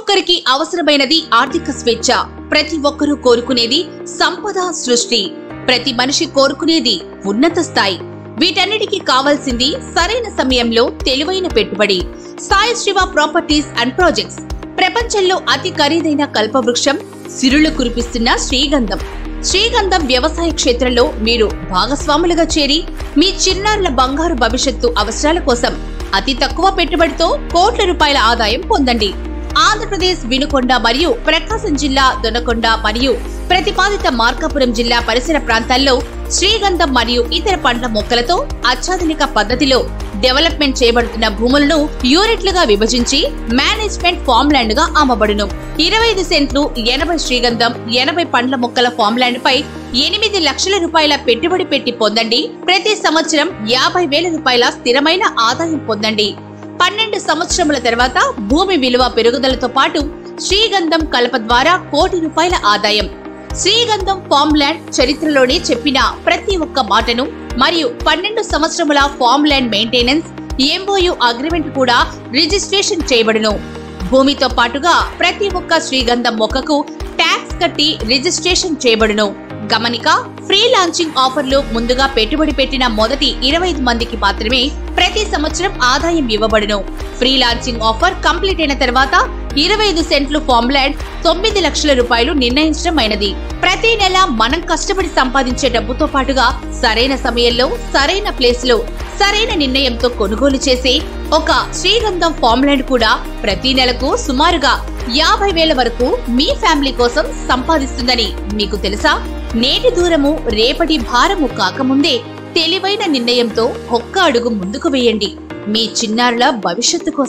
ఒక్కరికి అవసరమైనది ఆర్థిక స్వేచ్ఛ. ప్రతి ఒక్కరూ కోరుకునేది సంపద సృష్టి. ప్రతి మనిషి కోరుకునేది ఉన్నత స్థాయి. వీటన్నిటికీ కావాల్సింది సరైన సమయంలో తెలివైన పెట్టుబడి. Sai Shiva properties and projects ప్రపంచంలో అతి ఖరీదైన కల్పవృక్షం, సిరులు కురిపిస్తున్న శ్రీగంధం. శ్రీగంధం వ్యవసాయ క్షేత్రంలో మీరు భాగస్వాములుగా చేరి మీ చిన్నారుల బంగారు భవిష్యత్తు అవసరాల కోసం అతి తక్కువ పెట్టుబడితో కోట్ల రూపాయల ఆదాయం పొందండి. ఆంధ్రప్రదేశ్ వినుకొండ మరియు ప్రకాశం జిల్లా దొనకొండ మరియు ప్రతిపాదిత మార్కాపురం జిల్లా పరిసర ప్రాంతాల్లో శ్రీగంధం మరియు ఇతర పండ్ల మొక్కలతో అత్యాధునిక పద్ధతిలో డెవలప్మెంట్ చేయబడుతున్న భూములను యూనిట్లుగా విభజించి మేనేజ్మెంట్ ఫామ్ ల్యాండ్ గా అమ్మబడును. 25 సెంట్లు 80 శ్రీగంధం 80 పండ్ల మొక్కల ఫామ్ ల్యాండ్ పై 8 లక్షల రూపాయల పెట్టుబడి పెట్టి పొందండి. ప్రతి సంవత్సరం 50,000 రూపాయల స్థిరమైన ఆదాయం పొందండి. 12 సంవత్సరముల తర్వాత భూమి విలువ పెరుగుదలతో పాటు శ్రీగంధం కలప ద్వారా కోటి రూపాయల ఆదాయం. శ్రీగంధం ఫామ్ ల్యాండ్ చరిత్రలోనే చెప్పిన ప్రతి ఒక్క మాటను మరియు 12 సంవత్సరముల farm land maintenance MOU agreement కూడా రిజిస్ట్రేషన్ చేయబడును. భూమితో పాటుగా ప్రతి ఒక్క శ్రీగంధం మొక్కకు ట్యాక్స్ కట్టి రిజిస్ట్రేషన్ చేయబడును. గమనిక, ఫ్రీ లాంచింగ్ ఆఫర్లు ముందుగా పెట్టుబడి పెట్టిన మొదటి 25 మందికి మాత్రమే ప్రతి సంవత్సరం ఆదాయం ఇవ్వబడును. ఫ్రీ లాంచింగ్ ఆఫర్ కంప్లీట్ అయిన తర్వాత 25 సెంట్లు ఫామ్ ల్యాండ్ 9 లక్షల రూపాయలు నిర్ణయించడమైనది. ప్రతి నెల మనం కష్టపడి సంపాదించే డబ్బుతో పాటుగా సరైన సమయంలో సరైన ప్లేస్ లో సరైన నిర్ణయంతో కొనుగోలు చేసే ఒక శ్రీగంధం ఫామ్ ల్యాండ్ కూడా ప్రతి నెలకు సుమారుగా 50,000 వరకు మీ ఫ్యామిలీ కోసం సంపాదిస్తుందని మీకు తెలుసా? నేటి దూరము రేపటి భారము కాకముందే తెలివైన నిర్ణయంతో ఒక్క అడుగు ముందుకు వేయండి, మీ చిన్నారుల భవిష్యత్తు కోసం.